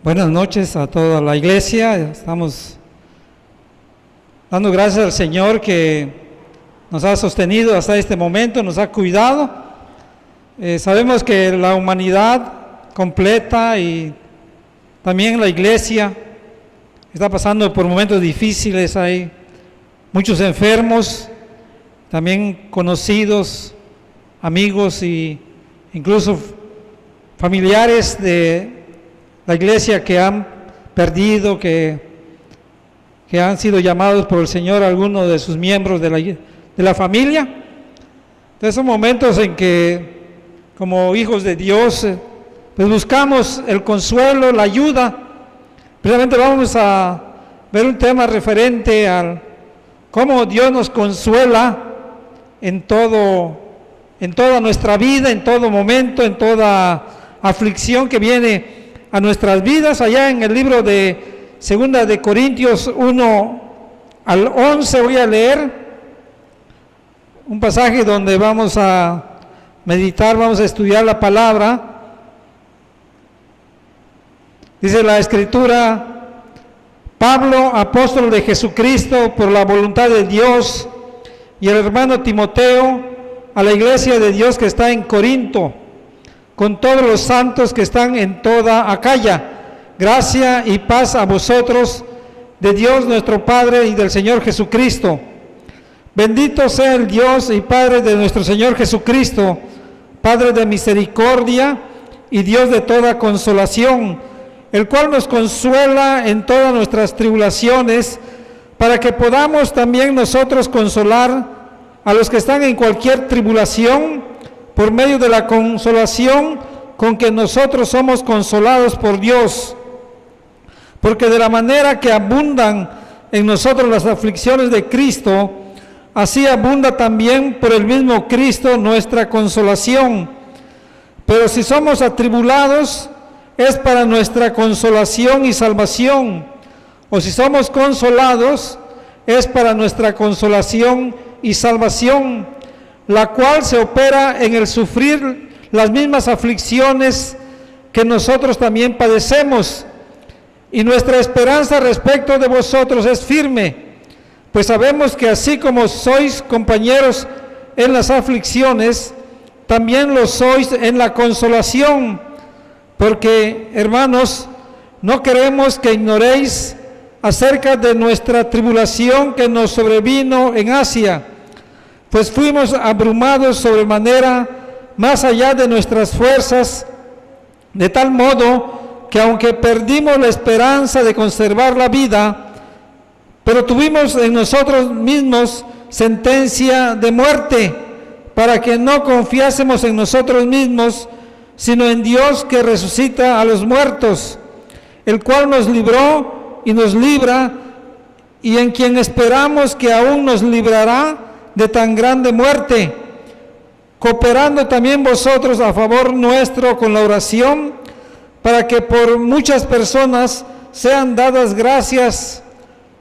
Buenas noches a toda la iglesia. Estamos dando gracias al Señor que nos ha sostenido hasta este momento, nos ha cuidado. Sabemos que la humanidad completa y también la iglesia está pasando por momentos difíciles. Hay muchos enfermos, también conocidos, amigos e incluso familiares de la iglesia que han perdido, que han sido llamados por el Señor, algunos de sus miembros de la familia. Entonces son momentos en que como hijos de Dios pues buscamos el consuelo, la ayuda. Precisamente vamos a ver un tema referente al cómo Dios nos consuela en toda nuestra vida, en todo momento, en toda aflicción que viene a nuestras vidas. Allá en el libro de 2 de Corintios 1 al 11 voy a leer un pasaje donde vamos a meditar, vamos a estudiar la palabra. Dice la Escritura: Pablo, apóstol de Jesucristo por la voluntad de Dios, y el hermano Timoteo, a la iglesia de Dios que está en Corinto, con todos los santos que están en toda Acaya. Gracia y paz a vosotros, de Dios nuestro Padre y del Señor Jesucristo. Bendito sea el Dios y Padre de nuestro Señor Jesucristo, Padre de misericordia y Dios de toda consolación, el cual nos consuela en todas nuestras tribulaciones, para que podamos también nosotros consolar a los que están en cualquier tribulación, por medio de la consolación con que nosotros somos consolados por Dios. Porque de la manera que abundan en nosotros las aflicciones de Cristo, así abunda también por el mismo Cristo nuestra consolación. Pero si somos atribulados, es para nuestra consolación y salvación. O si somos consolados, es para nuestra consolación y salvación, la cual se opera en el sufrir las mismas aflicciones que nosotros también padecemos. Y nuestra esperanza respecto de vosotros es firme, pues sabemos que así como sois compañeros en las aflicciones, también lo sois en la consolación. Porque, hermanos, no queremos que ignoréis acerca de nuestra tribulación que nos sobrevino en Asia, pues fuimos abrumados sobremanera, más allá de nuestras fuerzas, de tal modo que aunque perdimos la esperanza de conservar la vida, pero tuvimos en nosotros mismos sentencia de muerte, para que no confiásemos en nosotros mismos, sino en Dios que resucita a los muertos, el cual nos libró y nos libra, y en quien esperamos que aún nos librará de tan grande muerte, cooperando también vosotros a favor nuestro con la oración, para que por muchas personas sean dadas gracias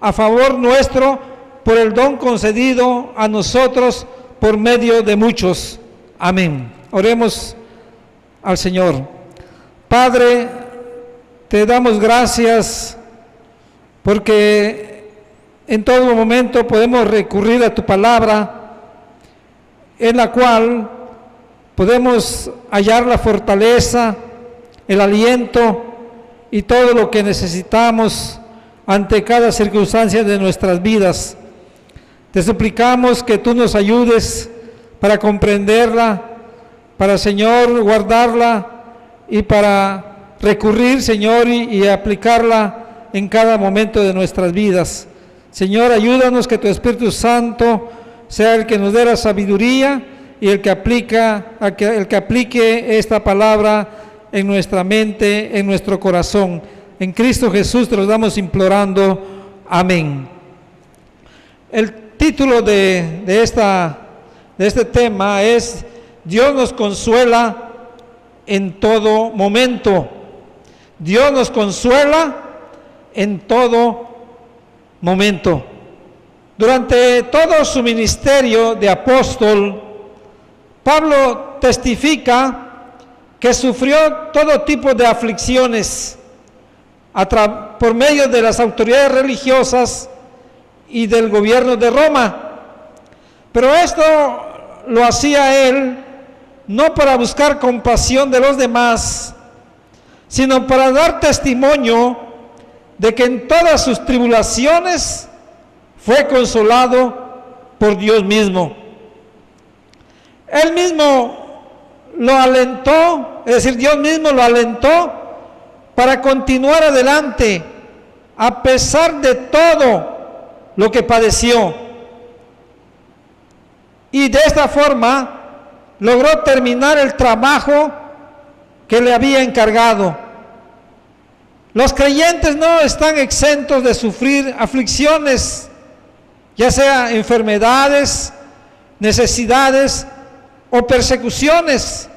a favor nuestro por el don concedido a nosotros por medio de muchos. Amén. Oremos al Señor. Padre, te damos gracias porque en todo momento podemos recurrir a tu palabra, en la cual podemos hallar la fortaleza, el aliento y todo lo que necesitamos ante cada circunstancia de nuestras vidas. Te suplicamos que tú nos ayudes para comprenderla, para, Señor, guardarla y para recurrir, Señor, y aplicarla en cada momento de nuestras vidas. Señor, ayúdanos que tu Espíritu Santo sea el que nos dé la sabiduría y el que aplique esta palabra en nuestra mente, en nuestro corazón. En Cristo Jesús te lo damos implorando. Amén. El título de este tema es: Dios nos consuela en todo momento. Dios nos consuela en todo momento. Durante todo su ministerio de apóstol, Pablo testifica que sufrió todo tipo de aflicciones, por medio de las autoridades religiosas y del gobierno de Roma. Pero esto lo hacía él no para buscar compasión de los demás, sino para dar testimonio de que en todas sus tribulaciones fue consolado por Dios mismo. Él mismo lo alentó, es decir, Dios mismo lo alentó para continuar adelante a pesar de todo lo que padeció. Y de esta forma logró terminar el trabajo que le había encargado. Los creyentes no están exentos de sufrir aflicciones, ya sea enfermedades, necesidades o persecuciones.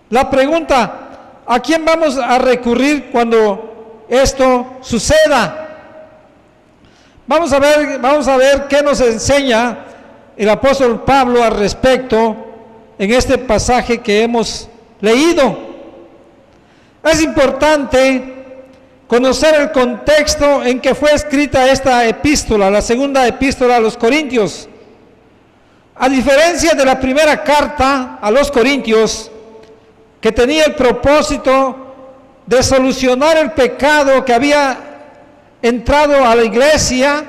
La pregunta: ¿a quién vamos a recurrir cuando esto suceda? Vamos a ver qué nos enseña el apóstol Pablo al respecto en este pasaje que hemos leído. Es importante conocer el contexto en que fue escrita esta epístola, la segunda epístola a los Corintios. A diferencia de la primera carta a los Corintios, que tenía el propósito de solucionar el pecado que había entrado a la iglesia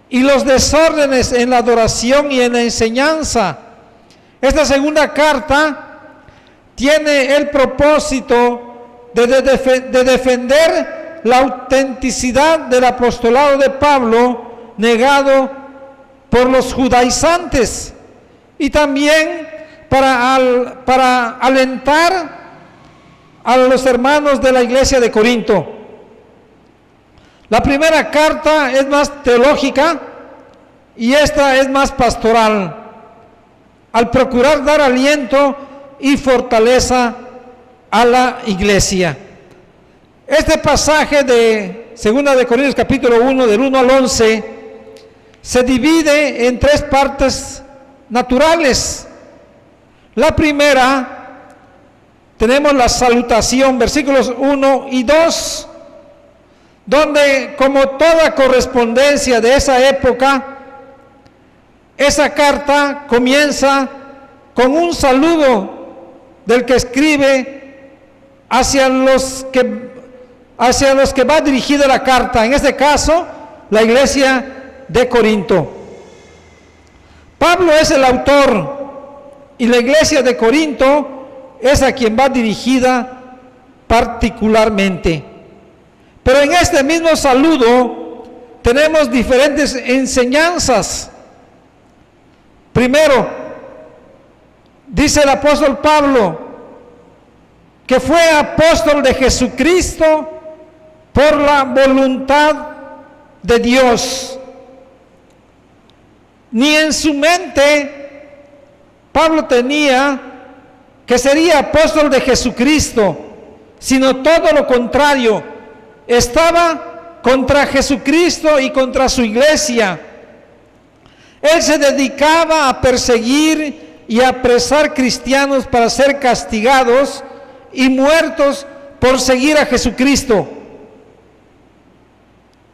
y los desórdenes en la adoración y en la enseñanza, esta segunda carta tiene el propósito de defender la autenticidad del apostolado de Pablo negado por los judaizantes, y también para alentar a los hermanos de la iglesia de Corinto. La primera carta es más teológica y esta es más pastoral, al procurar dar aliento y fortaleza a la iglesia. Este pasaje de 2 de Corintios capítulo 1, del 1 al 11, se divide en tres partes naturales. La primera, tenemos la salutación, versículos 1 y 2, donde, como toda correspondencia de esa época, esa carta comienza con un saludo del que escribe hacia los que va dirigida la carta, en este caso, la iglesia de Corinto. Pablo es el autor y la iglesia de Corinto es a quien va dirigida particularmente. Pero en este mismo saludo tenemos diferentes enseñanzas. Primero, dice el apóstol Pablo que fue apóstol de Jesucristo por la voluntad de Dios. Ni en su mente Pablo tenía que sería apóstol de Jesucristo, sino todo lo contrario. Estaba contra Jesucristo y contra su iglesia. Él se dedicaba a perseguir y a apresar cristianos para ser castigados y muertos por seguir a Jesucristo.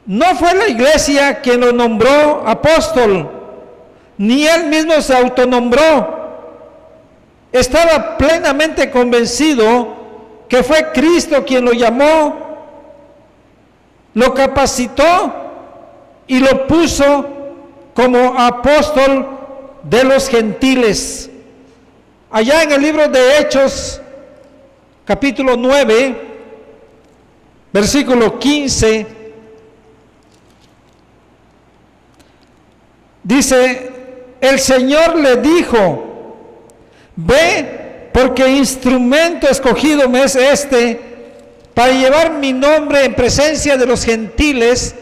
No fue la iglesia quien lo nombró apóstol, ni él mismo se autonombró. Estaba plenamente convencido que fue Cristo quien lo llamó, lo capacitó y lo puso como apóstol de los gentiles. Allá en el libro de Hechos, capítulo 9, versículo 15, dice: el Señor le dijo: ve, porque instrumento escogido me es este para llevar mi nombre en presencia de los gentiles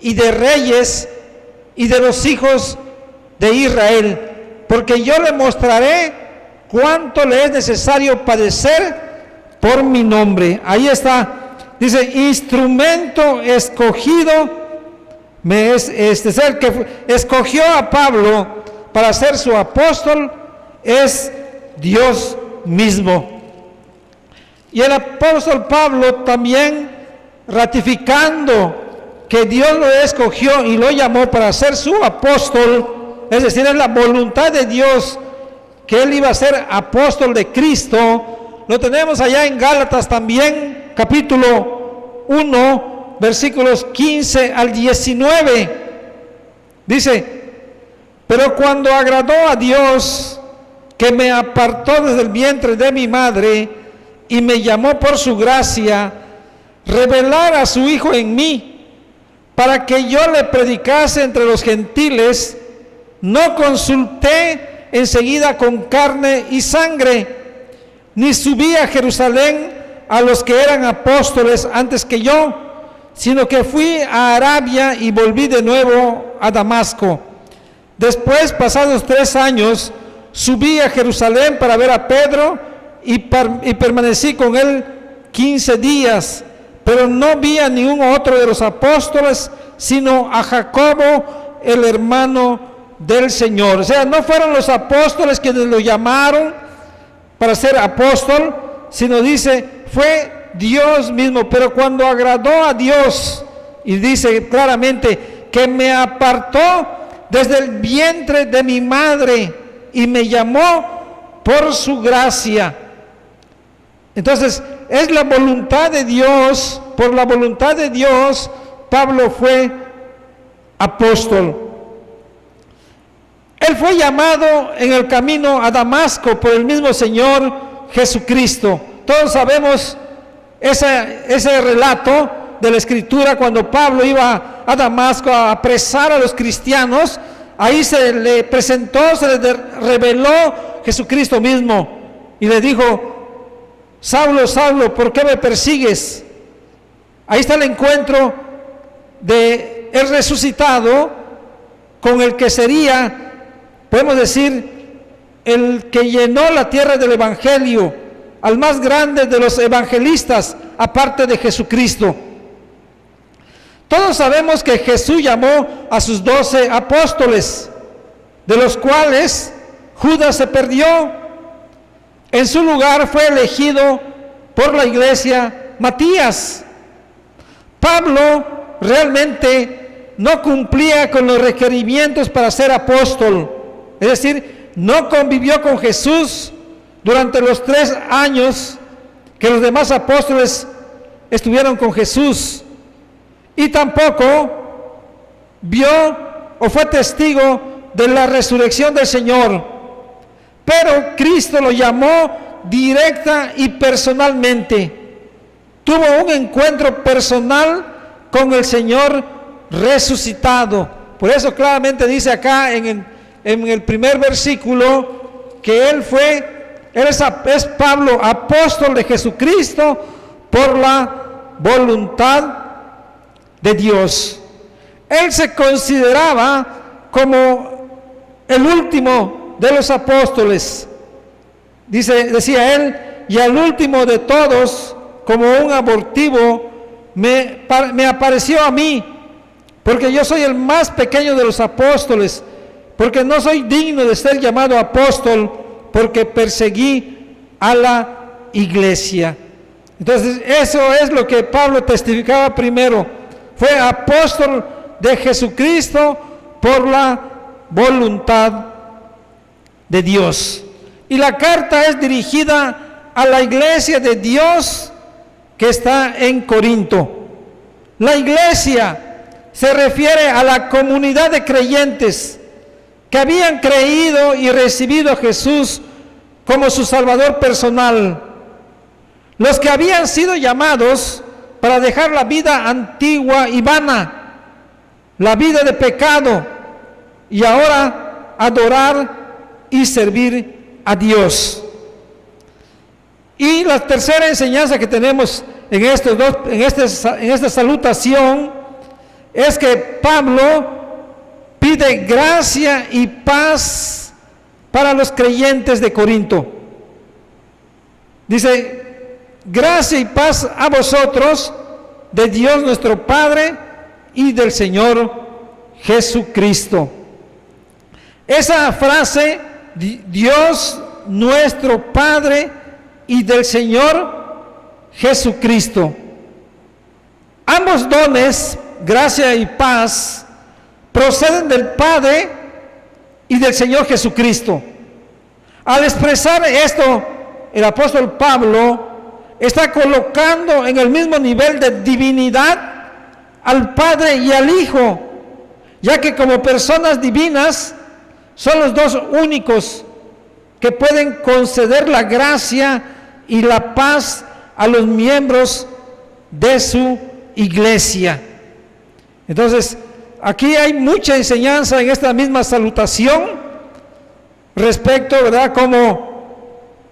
y de reyes y de los hijos de Israel, porque yo le mostraré cuánto le es necesario padecer por mi nombre. Ahí está, dice: instrumento escogido me es este. Es el que escogió a Pablo para ser su apóstol, es Dios mismo. Y el apóstol Pablo también ratificando que Dios lo escogió y lo llamó para ser su apóstol, es decir, es la voluntad de Dios que él iba a ser apóstol de Cristo. Lo tenemos allá en Gálatas también, capítulo 1, versículos 15 al 19. Dice: pero cuando agradó a Dios, que me apartó desde el vientre de mi madre y me llamó por su gracia, revelar a su Hijo en mí, para que yo le predicase entre los gentiles, no consulté enseguida con carne y sangre, ni subí a Jerusalén a los que eran apóstoles antes que yo, sino que fui a Arabia y volví de nuevo a Damasco. Después, pasados 3 años, subí a Jerusalén para ver a Pedro y permanecí con él 15 días, pero no vi a ningún otro de los apóstoles, sino a Jacobo, el hermano del Señor. O sea, no fueron los apóstoles quienes lo llamaron para ser apóstol, sino dice, fue Dios mismo. Pero cuando agradó a Dios, y dice claramente, que me apartó desde el vientre de mi madre y me llamó por su gracia. Entonces, es la voluntad de Dios, por la voluntad de Dios, Pablo fue apóstol. Él fue llamado en el camino a Damasco por el mismo Señor Jesucristo. Todos sabemos ese relato de la Escritura, cuando Pablo iba a Damasco a apresar a los cristianos. Ahí se le presentó, se le reveló Jesucristo mismo y le dijo: Saulo, Saulo, ¿por qué me persigues? Ahí está el encuentro de el resucitado con el que sería, podemos decir, el que llenó la tierra del Evangelio, al más grande de los evangelistas, aparte de Jesucristo. Todos sabemos que Jesús llamó a sus 12 apóstoles, de los cuales Judas se perdió. En su lugar fue elegido por la iglesia Matías. Pablo realmente no cumplía con los requerimientos para ser apóstol, es decir, no convivió con Jesús durante los 3 años que los demás apóstoles estuvieron con Jesús, y tampoco vio o fue testigo de la resurrección del Señor. Pero Cristo lo llamó directa y personalmente. Tuvo un encuentro personal con el Señor resucitado. Por eso claramente dice acá en el primer versículo que él es Pablo, apóstol de Jesucristo por la voluntad de Dios. Él se consideraba como el último de los apóstoles. Decía él, y al último de todos, como un abortivo, me apareció a mí, porque yo soy el más pequeño de los apóstoles, porque no soy digno de ser llamado apóstol, porque perseguí a la iglesia. Entonces, eso es lo que Pablo testificaba primero. Fue apóstol de Jesucristo por la voluntad de Dios. Y la carta es dirigida a la iglesia de Dios que está en Corinto. La iglesia se refiere a la comunidad de creyentes que habían creído y recibido a Jesús como su Salvador personal. Los que habían sido llamados para dejar la vida antigua y vana, la vida de pecado, y ahora adorar y servir a Dios. Y la tercera enseñanza que tenemos en esta salutación es que Pablo pide gracia y paz para los creyentes de Corinto. Dice: gracia y paz a vosotros, de Dios nuestro Padre y del Señor Jesucristo. Esa frase, Dios nuestro Padre y del Señor Jesucristo, Ambos dones, gracia y paz, proceden del Padre y del Señor Jesucristo. Al expresar esto, el apóstol Pablo está colocando en el mismo nivel de divinidad al Padre y al Hijo, ya que como personas divinas son los dos únicos que pueden conceder la gracia y la paz a los miembros de su iglesia. Entonces, aquí hay mucha enseñanza en esta misma salutación respecto, ¿verdad?, cómo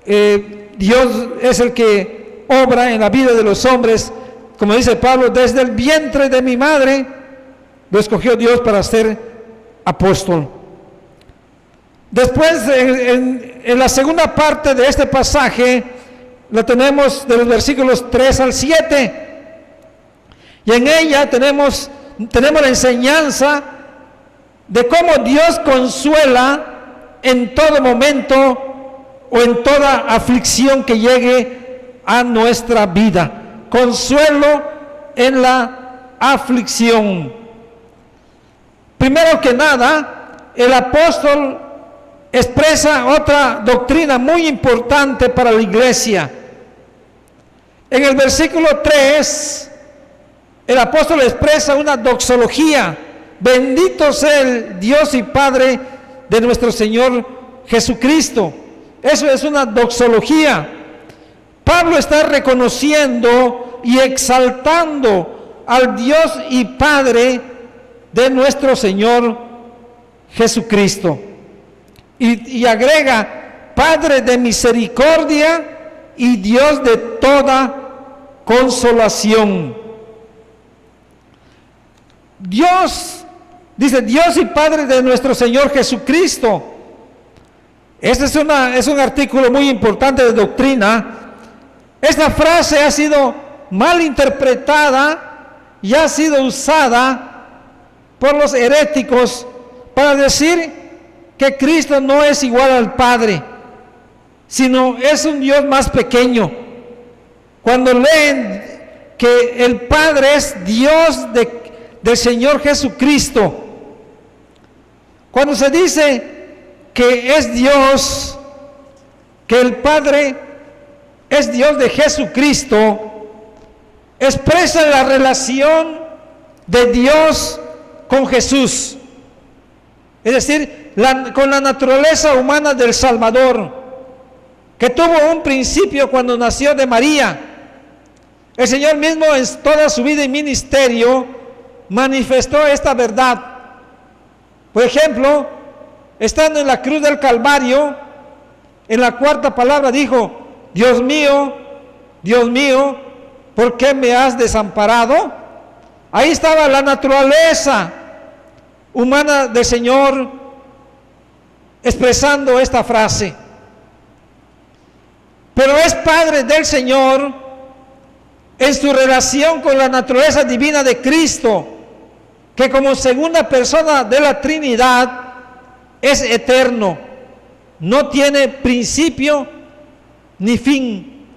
Dios es el que obra en la vida de los hombres. Como dice Pablo, desde el vientre de mi madre lo escogió Dios para ser apóstol. Después, en la segunda parte de este pasaje, la tenemos de los versículos 3 al 7. Y en ella tenemos la enseñanza de cómo Dios consuela en todo momento o en toda aflicción que llegue a nuestra vida. Consuelo en la aflicción. Primero que nada, el apóstol expresa otra doctrina muy importante para la iglesia. En el versículo 3, el apóstol expresa una doxología. Bendito sea el Dios y Padre de nuestro Señor Jesucristo. Eso es una doxología. Pablo está reconociendo y exaltando al Dios y Padre de nuestro Señor Jesucristo. Y agrega, Padre de misericordia y Dios de toda consolación. Dios, dice, Dios y Padre de nuestro Señor Jesucristo. Este es un artículo muy importante de doctrina. Esta frase ha sido mal interpretada y ha sido usada por los heréticos para decir que Cristo no es igual al Padre, sino es un Dios más pequeño. Cuando leen que el Padre es Dios del Señor Jesucristo, cuando se dice que es Dios, que el Padre es Dios de Jesucristo, expresa la relación de Dios con Jesús, es decir, con la naturaleza humana del Salvador, que tuvo un principio cuando nació de María. El Señor mismo en toda su vida y ministerio manifestó esta verdad. Por ejemplo, estando en la cruz del Calvario, en la cuarta palabra dijo, Dios mío, ¿por qué me has desamparado? Ahí estaba la naturaleza humana del Señor expresando esta frase. Pero es Padre del Señor en su relación con la naturaleza divina de Cristo, que como segunda persona de la Trinidad es eterno, no tiene principio ni fin.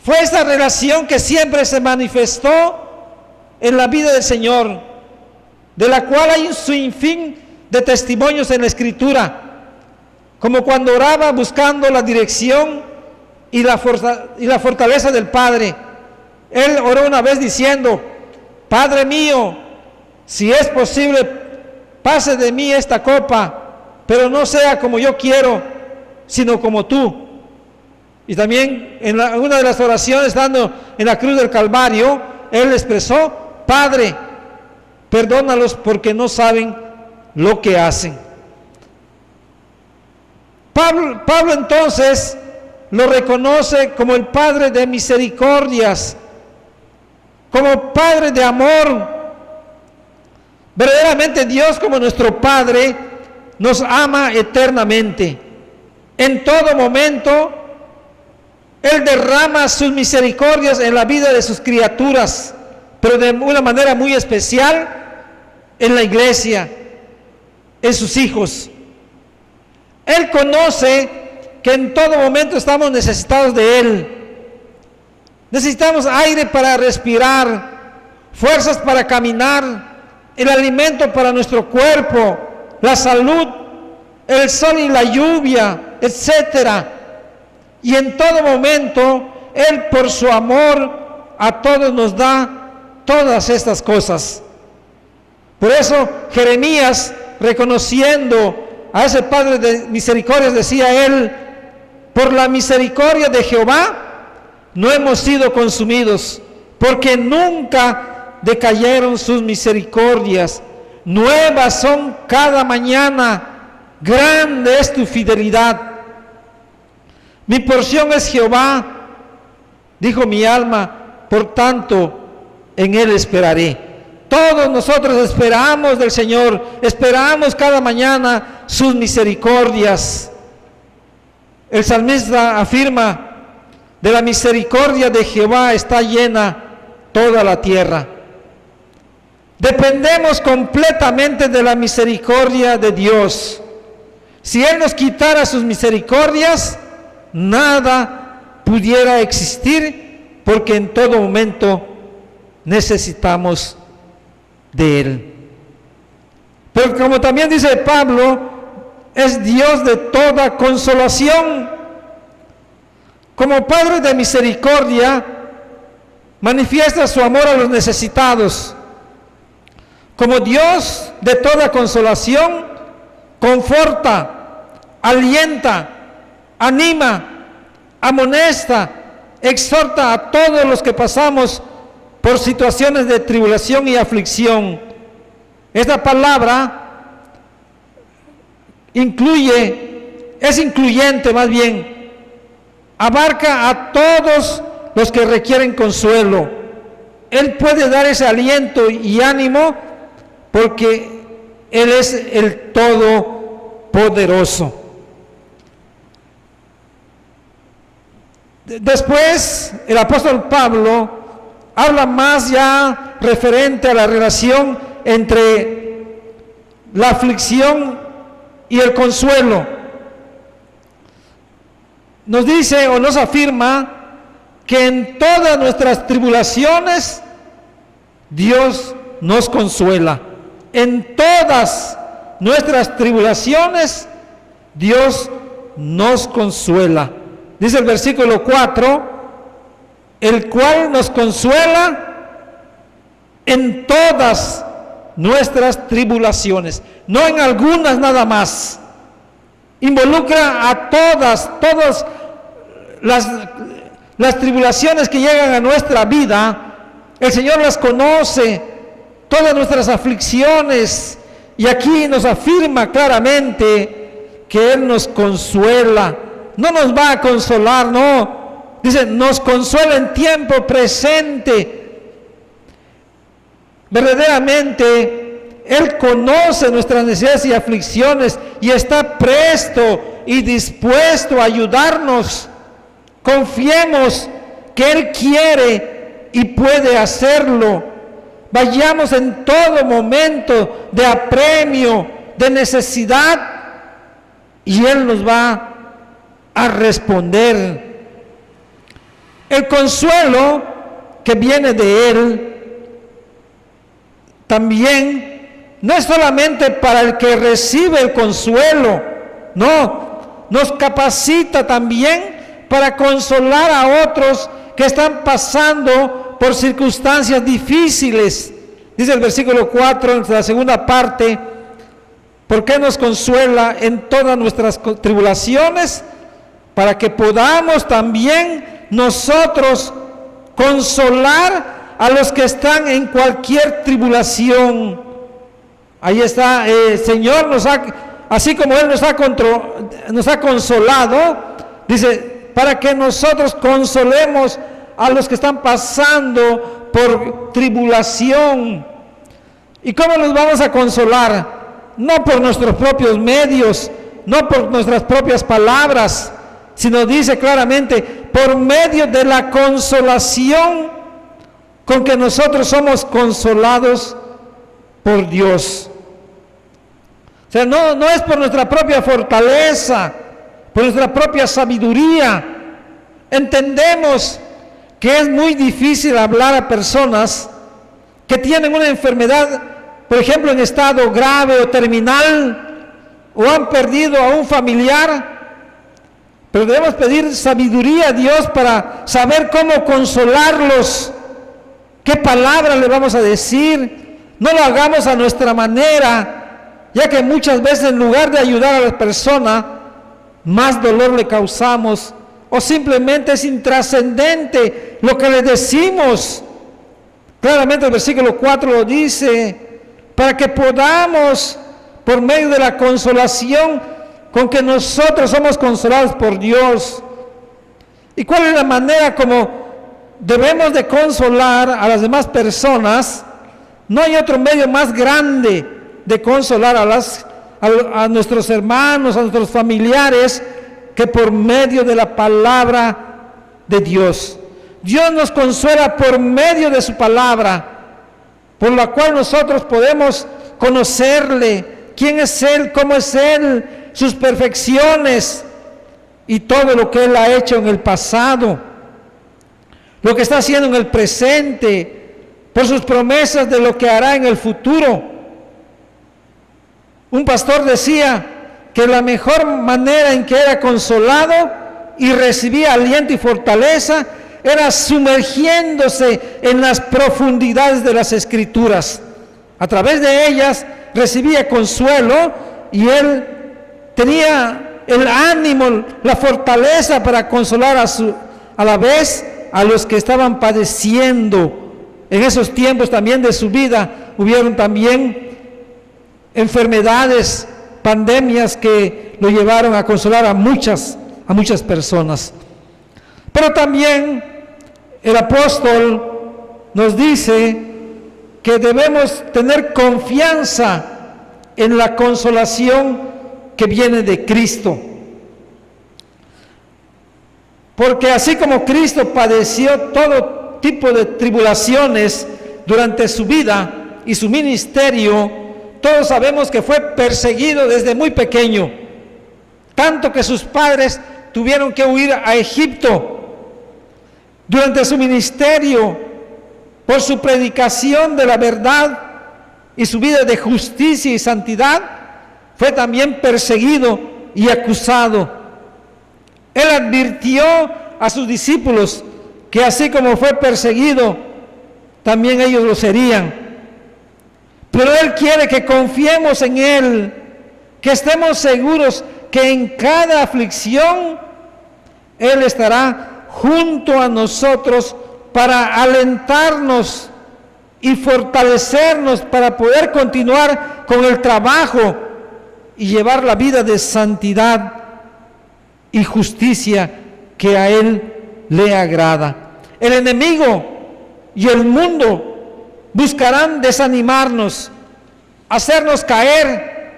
Fue esta relación que siempre se manifestó en la vida del Señor, de la cual hay un sinfín de testimonios en la Escritura, como cuando oraba buscando la dirección y la fortaleza del Padre. Él oró una vez diciendo, Padre mío, si es posible, pase de mí esta copa, pero no sea como yo quiero, sino como tú. Y también en una de las oraciones, estando en la cruz del Calvario, él expresó, Padre, perdónalos porque no saben lo que hacen. Pablo entonces lo reconoce como el Padre de misericordias, como Padre de amor. Verdaderamente Dios, como nuestro Padre, nos ama eternamente. En todo momento Él derrama sus misericordias en la vida de sus criaturas, pero de una manera muy especial en la iglesia, en sus hijos. Él conoce que en todo momento estamos necesitados de Él. Necesitamos aire para respirar, fuerzas para caminar, el alimento para nuestro cuerpo, la salud, el sol y la lluvia, etcétera. Y en todo momento, Él por su amor a todos nos da todas estas cosas. Por eso Jeremías, reconociendo a ese Padre de misericordias, decía él: por la misericordia de Jehová no hemos sido consumidos, porque nunca decayeron sus misericordias. Nuevas son cada mañana, grande es tu fidelidad. Mi porción es Jehová, dijo mi alma, por tanto en Él esperaré. Todos nosotros esperamos del Señor, esperamos cada mañana sus misericordias. El salmista afirma: de la misericordia de Jehová está llena toda la tierra. Dependemos completamente de la misericordia de Dios. Si Él nos quitara sus misericordias, nada pudiera existir, porque en todo momento necesitamos de Él. Pero como también dice Pablo, es Dios de toda consolación. Como Padre de misericordia, manifiesta su amor a los necesitados. Como Dios de toda consolación, conforta, alienta, anima, amonesta, exhorta a todos los que pasamos por situaciones de tribulación y aflicción. Esta palabra es incluyente más bien, abarca a todos los que requieren consuelo. Él puede dar ese aliento y ánimo porque Él es el Todopoderoso. Después, el apóstol Pablo habla más ya referente a la relación entre la aflicción y el consuelo. Nos dice o nos afirma que en todas nuestras tribulaciones Dios nos consuela. En todas nuestras tribulaciones Dios nos consuela. Dice el versículo 4: el cual nos consuela en todas nuestras tribulaciones, no en algunas nada más. Involucra a todas las tribulaciones que llegan a nuestra vida. El Señor las conoce, todas nuestras aflicciones, y aquí nos afirma claramente que Él nos consuela. No nos va a consolar, no. Dice, nos consuela en tiempo presente. Verdaderamente, Él conoce nuestras necesidades y aflicciones y está presto y dispuesto a ayudarnos. Confiemos que Él quiere y puede hacerlo. Vayamos en todo momento de apremio, de necesidad, y Él nos va a responder. El consuelo que viene de Él también no es solamente para el que recibe el consuelo, no, nos capacita también para consolar a otros que están pasando por circunstancias difíciles. Dice el versículo 4, en la segunda parte: porque nos consuela en todas nuestras tribulaciones, para que podamos también nosotros consolar a los que están en cualquier tribulación. Ahí está, el Señor así como Él nos ha consolado, dice, para que nosotros consolemos a los que están pasando por tribulación. ¿Y cómo nos vamos a consolar? No por nuestros propios medios, no por nuestras propias palabras, sino dice claramente, por medio de la consolación con que nosotros somos consolados por Dios. O sea, no es por nuestra propia fortaleza, por nuestra propia sabiduría. Entendemos que es muy difícil hablar a personas que tienen una enfermedad, por ejemplo, en estado grave o terminal, o han perdido a un familiar, pero debemos pedir sabiduría a Dios para saber cómo consolarlos, qué palabra le vamos a decir. No lo hagamos a nuestra manera, ya que muchas veces en lugar de ayudar a la persona, más dolor le causamos, o simplemente es intrascendente lo que le decimos. Claramente el versículo 4 lo dice, para que podamos, por medio de la consolación con que nosotros somos consolados por Dios. ¿Y cuál es la manera como debemos de consolar a las demás personas? No hay otro medio más grande de consolar a nuestros hermanos, a nuestros familiares, que por medio de la palabra de Dios. Dios nos consuela por medio de su palabra, por la cual nosotros podemos conocerle, quién es Él, cómo es Él, sus perfecciones y todo lo que Él ha hecho en el pasado, lo que está haciendo en el presente, por sus promesas de lo que hará en el futuro. Un pastor decía que la mejor manera en que era consolado y recibía aliento y fortaleza era sumergiéndose en las profundidades de las Escrituras. A través de ellas recibía consuelo y él tenía el ánimo, la fortaleza para consolar a la vez a los que estaban padeciendo. En esos tiempos también de su vida hubieron también enfermedades, pandemias que lo llevaron a consolar a muchas personas. Pero también el apóstol nos dice que debemos tener confianza en la consolación que viene de Cristo. Porque así como Cristo padeció todo tipo de tribulaciones durante su vida y su ministerio, todos sabemos que fue perseguido desde muy pequeño, tanto que sus padres tuvieron que huir a Egipto. Durante su ministerio, por su predicación de la verdad y su vida de justicia y santidad, fue también perseguido y acusado. Él advirtió a sus discípulos que así como fue perseguido, también ellos lo serían. Pero Él quiere que confiemos en Él, que estemos seguros que en cada aflicción Él estará junto a nosotros para alentarnos y fortalecernos para poder continuar con el trabajo y llevar la vida de santidad y justicia que a Él le agrada. El enemigo y el mundo buscarán desanimarnos, hacernos caer,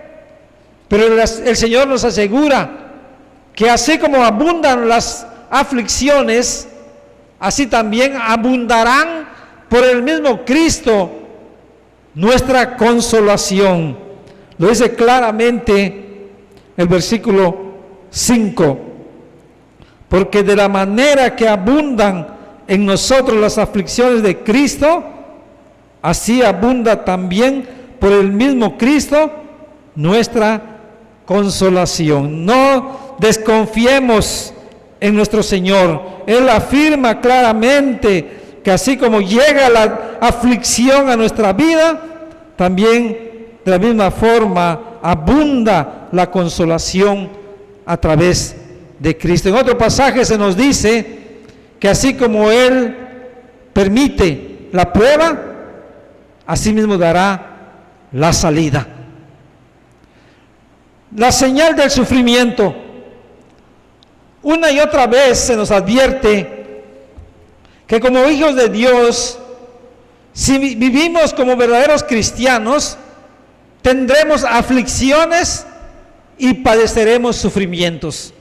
pero el Señor nos asegura que así como abundan las aflicciones, así también abundarán por el mismo Cristo nuestra consolación. Lo dice claramente el versículo 5, porque de la manera que abundan en nosotros las aflicciones de Cristo, así abunda también por el mismo Cristo nuestra consolación. No desconfiemos en nuestro Señor. Él afirma claramente que así como llega la aflicción a nuestra vida, también de la misma forma abunda la consolación a través de Cristo. En otro pasaje se nos dice que así como Él permite la prueba, así mismo dará la salida. La señal del sufrimiento. Una y otra vez se nos advierte que como hijos de Dios, si vivimos como verdaderos cristianos, tendremos aflicciones y padeceremos sufrimientos.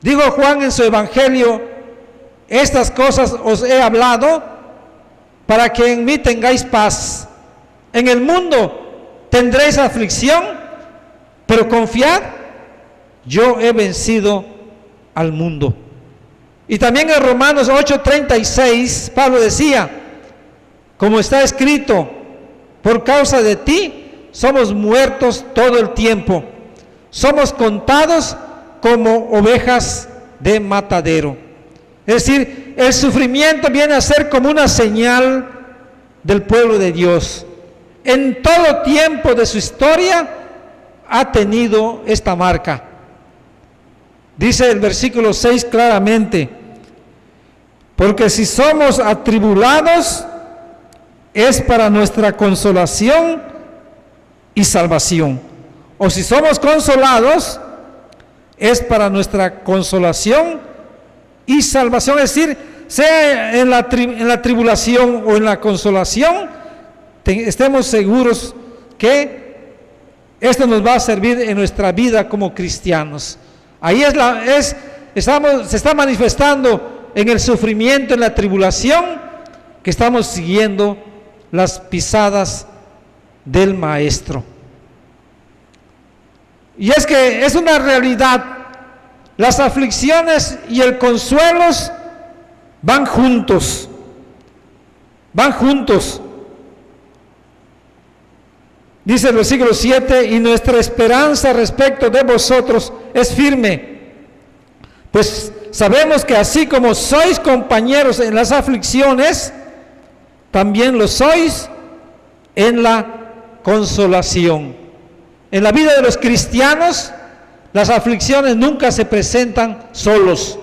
Dijo Juan en su evangelio: estas cosas os he hablado para que en mí tengáis paz. En el mundo tendréis aflicción, pero confiad, yo he vencido al mundo. Y también en Romanos 8:36 Pablo decía: como está escrito, por causa de ti somos muertos todo el tiempo, somos contados como ovejas de matadero. Es decir, el sufrimiento viene a ser como una señal del pueblo de Dios. En todo tiempo de su historia ha tenido esta marca. Dice el versículo 6 claramente: porque si somos atribulados, es para nuestra consolación y salvación. O si somos consolados, es para nuestra consolación y salvación. Es decir, sea en la tribulación o en la consolación, estemos seguros que esto nos va a servir en nuestra vida como cristianos. Ahí se está manifestando en el sufrimiento, en la tribulación, que estamos siguiendo las pisadas del Maestro. Y es que es una realidad, las aflicciones y el consuelo van juntos, Dice el versículo 7: y nuestra esperanza respecto de vosotros es firme, pues sabemos que así como sois compañeros en las aflicciones, también lo sois en la consolación. En la vida de los cristianos, las aflicciones nunca se presentan solos,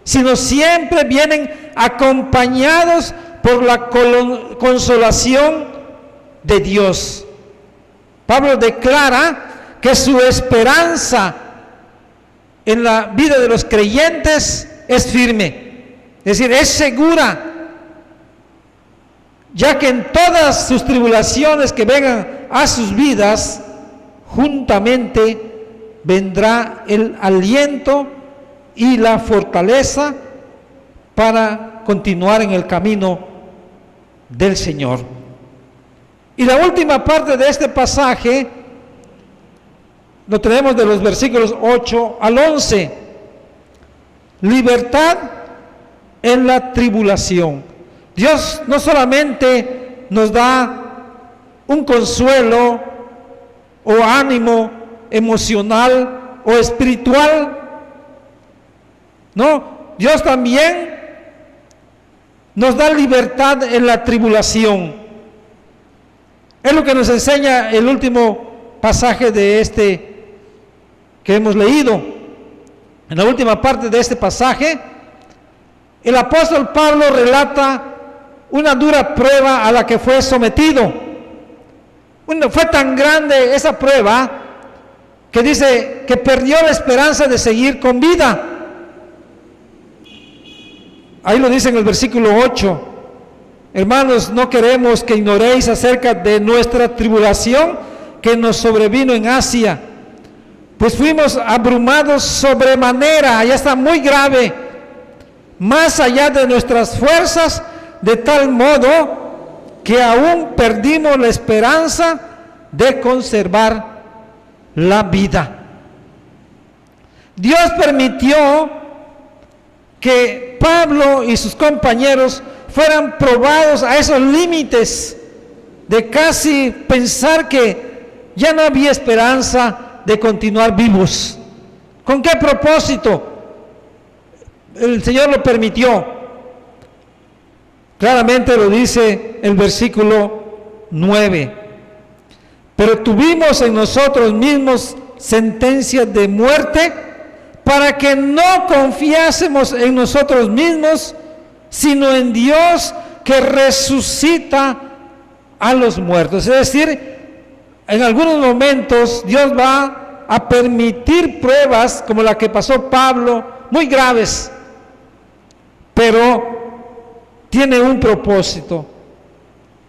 sino siempre vienen acompañados por la consolación de Dios. Pablo declara que su esperanza en la vida de los creyentes es firme, es decir, es segura, ya que en todas sus tribulaciones que vengan a sus vidas, juntamente vendrá el aliento y la fortaleza para continuar en el camino del Señor. Y la última parte de este pasaje lo tenemos de los versículos 8 al 11. Libertad en la tribulación. Dios no solamente nos da un consuelo o ánimo emocional o espiritual, no, Dios también nos da libertad en la tribulación. Es lo que nos enseña el último pasaje de este que hemos leído. En la última parte de este pasaje, el apóstol Pablo relata una dura prueba a la que fue sometido. Fue tan grande esa prueba que dice que perdió la esperanza de seguir con vida. Ahí lo dice en el versículo 8. Hermanos, no queremos que ignoréis acerca de nuestra tribulación que nos sobrevino en Asia, pues fuimos abrumados sobremanera, ya está muy grave, más allá de nuestras fuerzas, de tal modo que aún perdimos la esperanza de conservar la vida. Dios permitió que Pablo y sus compañeros fueran probados a esos límites de casi pensar que ya no había esperanza de continuar vivos. ¿Con qué propósito? El Señor lo permitió. Claramente lo dice el versículo 9. Pero tuvimos en nosotros mismos sentencia de muerte para que no confiásemos en nosotros mismos, sino en Dios que resucita a los muertos. Es decir, en algunos momentos Dios va a permitir pruebas como la que pasó Pablo, muy graves, pero tiene un propósito,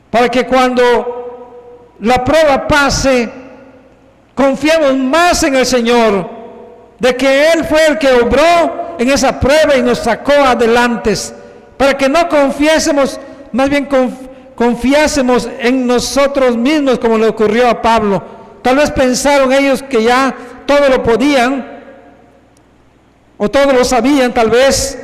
para que cuando la prueba pase, confiemos más en el Señor, de que Él fue el que obró en esa prueba y nos sacó adelante, para que no confiésemos, más bien confiásemos en nosotros mismos, como le ocurrió a Pablo. Tal vez pensaron ellos que ya todo lo podían, o todo lo sabían tal vez,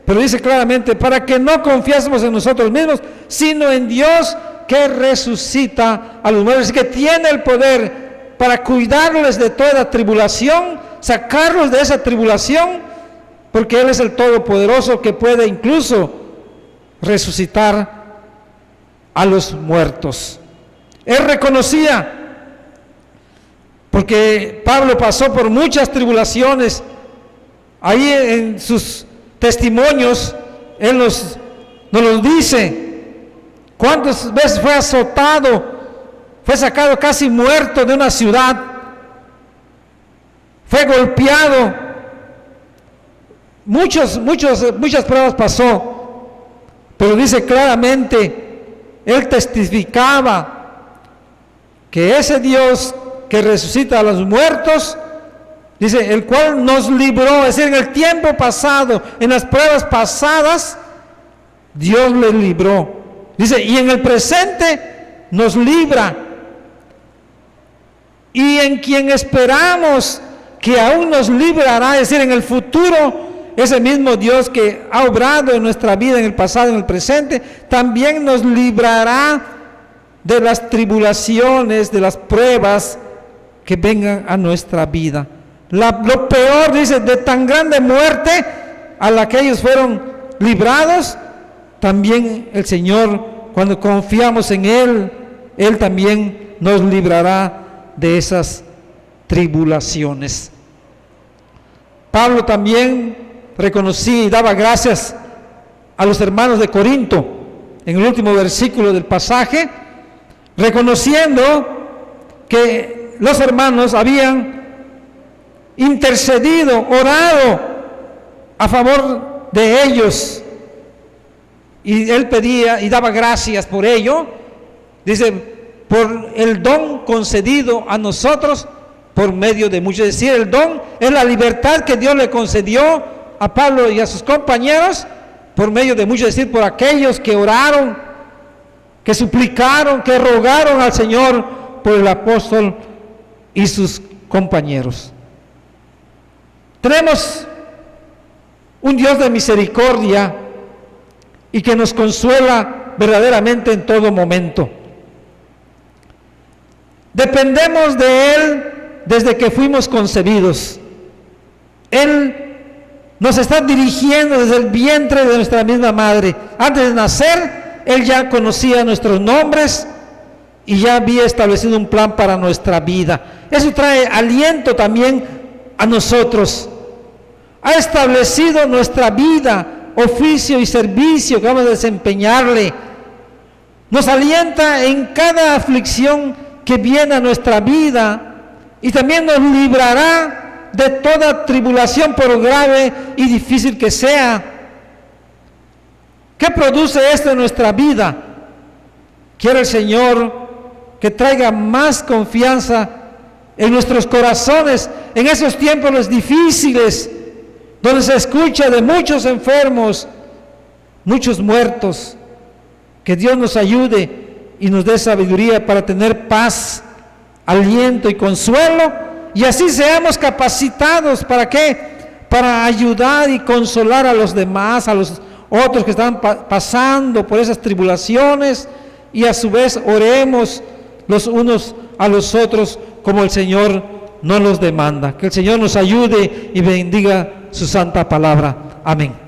pero dice claramente, para que no confiásemos en nosotros mismos, sino en Dios que resucita a los muertos, y que tiene el poder para cuidarles de toda tribulación, sacarlos de esa tribulación, porque Él es el Todopoderoso que puede incluso resucitar a los muertos. Él reconocía, porque Pablo pasó por muchas tribulaciones, ahí en sus testimonios, Él nos los dice, cuántas veces fue azotado, fue sacado casi muerto de una ciudad, fue golpeado, muchas pruebas pasó, pero dice claramente, Él testificaba que ese Dios que resucita a los muertos, dice, el cual nos libró, es decir, en el tiempo pasado, en las pruebas pasadas, Dios les libró. Dice, y en el presente nos libra. Y en quien esperamos que aún nos librará, es decir, en el futuro, ese mismo Dios que ha obrado en nuestra vida, en el pasado, en el presente, también nos librará de las tribulaciones, de las pruebas que vengan a nuestra vida. Lo peor, dice, de tan grande muerte a la que ellos fueron librados, también el Señor, cuando confiamos en Él, Él también nos librará de esas tribulaciones. Pablo también reconocía y daba gracias a los hermanos de Corinto, en el último versículo del pasaje, reconociendo que los hermanos habían intercedido, orado a favor de ellos, y él pedía y daba gracias por ello, dice, por el don concedido a nosotros por medio de muchos. Es decir, el don es la libertad que Dios le concedió a Pablo y a sus compañeros por medio de muchos, es decir, por aquellos que oraron, que suplicaron, que rogaron al Señor por el apóstol y sus compañeros. Tenemos un Dios de misericordia y que nos consuela verdaderamente en todo momento. Dependemos de Él desde que fuimos concebidos. Él nos está dirigiendo desde el vientre de nuestra misma madre. Antes de nacer, Él ya conocía nuestros nombres y ya había establecido un plan para nuestra vida. Eso trae aliento también a nosotros. Ha establecido nuestra vida, oficio y servicio que vamos a desempeñarle. Nos alienta en cada aflicción que viene a nuestra vida y también nos librará de toda tribulación, por grave y difícil que sea. ¿Qué produce esto en nuestra vida? Quiere el Señor que traiga más confianza en nuestros corazones en esos tiempos difíciles, donde se escucha de muchos enfermos, muchos muertos. Que Dios nos ayude y nos dé sabiduría para tener paz, aliento y consuelo, y así seamos capacitados. ¿Para qué? Para ayudar y consolar a los demás, a los otros que están pasando por esas tribulaciones, y a su vez oremos los unos a los otros como el Señor nos los demanda. Que el Señor nos ayude y bendiga su santa palabra. Amén.